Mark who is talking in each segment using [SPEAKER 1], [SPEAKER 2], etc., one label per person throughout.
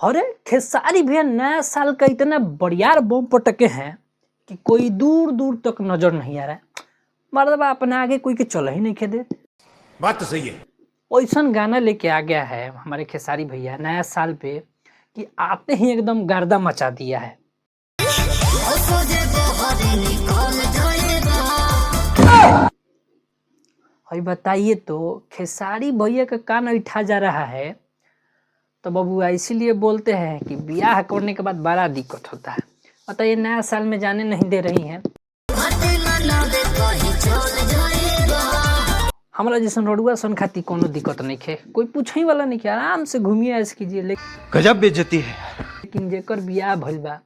[SPEAKER 1] अरे खेसारी भैया नया साल का इतना बढ़िया बम पटके हैं कि कोई दूर दूर तक नजर नहीं आ रहा है। मतलब अपने आगे कोई के चल ही नहीं खेदे।
[SPEAKER 2] बात तो सही है।
[SPEAKER 1] ऐसा गाना लेके आ गया है हमारे खेसारी भैया नया साल पे कि आते ही एकदम गर्दा मचा दिया है। भाई बताइए तो खेसारी भैया का कान उठा जा रहा है तो बबुआ इसीलिए बोलते हैं कि ब्याह करने के बाद बड़ा दिक्कत होता है। बताइए नया साल में जाने नहीं दे रही हैं। हमारा जैसा रोडुआ सन खाती कोनो दिक्कत नहीं है, कोई पूछे वाला नहीं है, आराम से घूमिए ऐसे कीजिए।
[SPEAKER 2] गजब बेइज्जती है।
[SPEAKER 1] लेकिन जेकर बियाह भइल बा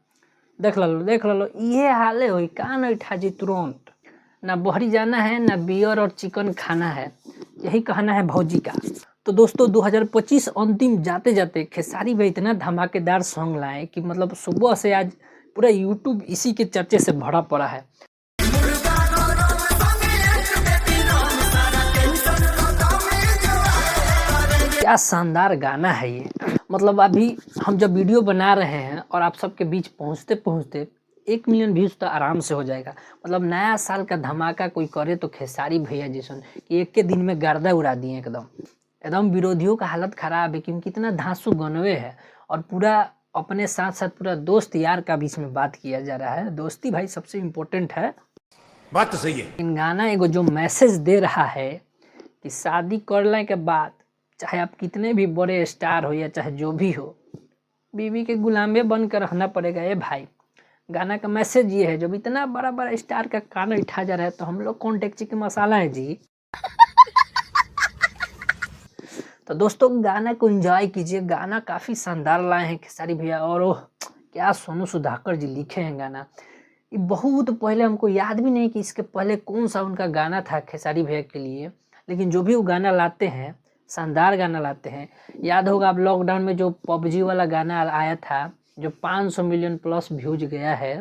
[SPEAKER 1] देख लो ये हाले होई कान उठा जी तुरंत। ना बहरी जाना है ना बियर और चिकन खाना है, यही कहना है भौजी का। तो दोस्तों 2025 अंतिम जाते जाते खेसारी भाई इतना धमाकेदार सॉन्ग लाए कि मतलब सुबह से आज पूरा यूट्यूब इसी के चर्चे से भरा पड़ा है। क्या शानदार गाना है ये। मतलब अभी हम जब वीडियो बना रहे हैं और आप सबके बीच पहुंचते पहुंचते 1 मिलियन व्यूज तो आराम से हो जाएगा। मतलब नया साल का धमाका कोई करे तो खेसारी भैया जैसन कि एक के दिन में गर्दा उड़ा दिए एकदम विरोधियों का हालत खराब है क्योंकि कितना धांसू गनवे है और पूरा अपने साथ साथ पूरा दोस्त यार का बीच में बात किया जा रहा है। दोस्ती भाई सबसे इम्पोर्टेंट है।
[SPEAKER 2] बात तो सही है।
[SPEAKER 1] इन गाना एगो जो मैसेज दे रहा है कि शादी करने के बाद चाहे आप कितने भी बड़े स्टार हो या चाहे जो भी हो, बीवी के गुलामे बनकर रहना पड़ेगा। ये भाई गाना का मैसेज ये है, जब इतना बड़ा बड़ा स्टार का कान उठा जा रहा है तो हम लोग कौन टेक्ची के मसाला है जी। तो दोस्तों गाना को एंजॉय कीजिए, गाना काफ़ी शानदार लाए हैं खेसारी भैया। और ओह क्या सोनू सुधाकर जी लिखे हैं गाना। ये बहुत पहले, हमको याद भी नहीं कि इसके पहले कौन सा उनका गाना था खेसारी भैया के लिए, लेकिन जो भी वो गाना लाते हैं शानदार गाना लाते हैं। याद होगा आप लॉकडाउन में जो पबजी वाला गाना आया था जो 500 मिलियन प्लस व्यूज गया है,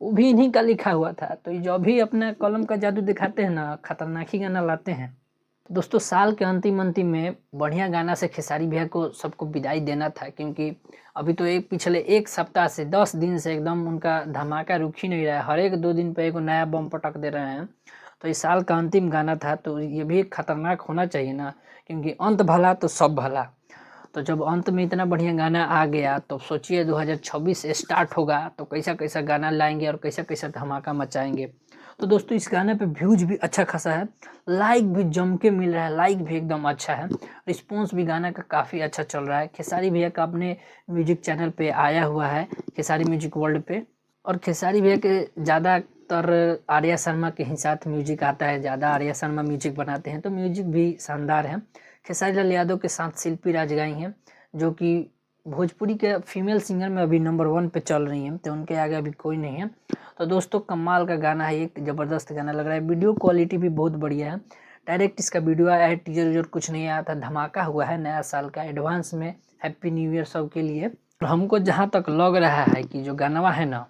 [SPEAKER 1] वो भी इन्हीं का लिखा हुआ था। तो ये जो भी अपना कलम का जादू दिखाते हैं ना, खतरनाक ही गाना लाते हैं। दोस्तों साल के अंतिम में बढ़िया गाना से खेसारी भैया को सबको विदाई देना था, क्योंकि अभी तो पिछले 1 सप्ताह से 10 दिन से एकदम उनका धमाका रुक ही नहीं रहा है। हर एक 2 दिन पे एक नया बम पटक दे रहे हैं। तो इस साल का अंतिम गाना था तो ये भी खतरनाक होना चाहिए ना, क्योंकि अंत भला तो सब भला। तो जब अंत में इतना बढ़िया गाना आ गया तो सोचिए 2026 स्टार्ट होगा तो कैसा कैसा गाना लाएंगे और कैसा कैसा धमाका मचाएंगे। तो दोस्तों इस गाने पे व्यूज भी अच्छा खासा है, लाइक भी जम के मिल रहा है, लाइक भी एकदम अच्छा है, रिस्पॉन्स भी गाना का काफ़ी अच्छा चल रहा है। खेसारी भैया का अपने म्यूजिक चैनल पे आया हुआ है, खेसारी म्यूजिक वर्ल्ड पे। और खेसारी भैया के ज़्यादातर आर्या शर्मा के ही साथ म्यूजिक आता है, ज़्यादा आर्या शर्मा म्यूजिक बनाते हैं तो म्यूजिक भी शानदार है। खेसारी लाल यादव के साथ शिल्पी राज गाई हैं जो कि भोजपुरी के फीमेल सिंगर में अभी नंबर 1 पे चल रही हैं, तो उनके आगे अभी कोई नहीं है। तो दोस्तों कमाल का गाना है, एक ज़बरदस्त गाना लग रहा है। वीडियो क्वालिटी भी बहुत बढ़िया है। डायरेक्ट इसका वीडियो आया है, टीजर वीजर कुछ नहीं आया था, धमाका हुआ है नया साल का। एडवांस में हैप्पी न्यू ईयर सब के लिए। और हमको जहाँ तक लग रहा है कि जो गाना है ना,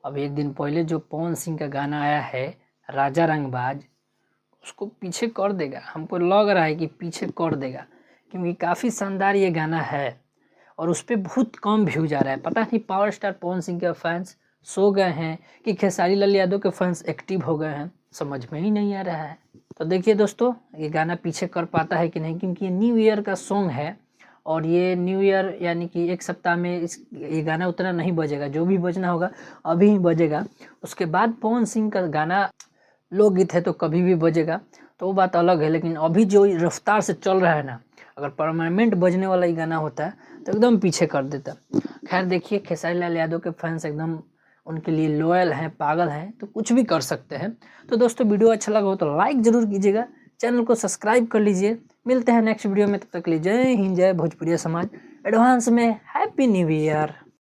[SPEAKER 1] अभी 1 दिन पहले जो पवन सिंह का गाना आया है राजा रंगबाज, उसको पीछे कर देगा। हमको लग रहा है कि पीछे कर देगा, क्योंकि काफ़ी शानदार ये गाना है और उस पर बहुत कम व्यूज आ रहा है। पता नहीं पावर स्टार पवन सिंह के फैंस सो गए हैं कि खेसारी लाल यादव के फैंस एक्टिव हो गए हैं, समझ में ही नहीं आ रहा है। तो देखिए दोस्तों ये गाना पीछे कर पाता है कि नहीं, क्योंकि ये न्यू ईयर का सॉन्ग है और ये न्यू ईयर यानी कि 1 सप्ताह में ये गाना उतना नहीं बजेगा, जो भी बजना होगा अभी ही बजेगा। उसके बाद पवन सिंह का गाना लोकगीत है तो कभी भी बजेगा, तो वो बात अलग है। लेकिन अभी जो रफ्तार से चल रहा है ना, अगर परमानेंट बजने वाला ही गाना होता है तो एकदम पीछे कर देता। खैर देखिए खेसारी लाल यादव के फैंस एकदम उनके लिए लॉयल हैं, पागल हैं, तो कुछ भी कर सकते हैं। तो दोस्तों वीडियो अच्छा लगा हो तो लाइक ज़रूर कीजिएगा, चैनल को सब्सक्राइब कर लीजिए। मिलते हैं नेक्स्ट वीडियो में, तब तक के लिए जय हिंद, जय भोजपुरिया समाज। एडवांस में हैप्पी न्यू ईयर।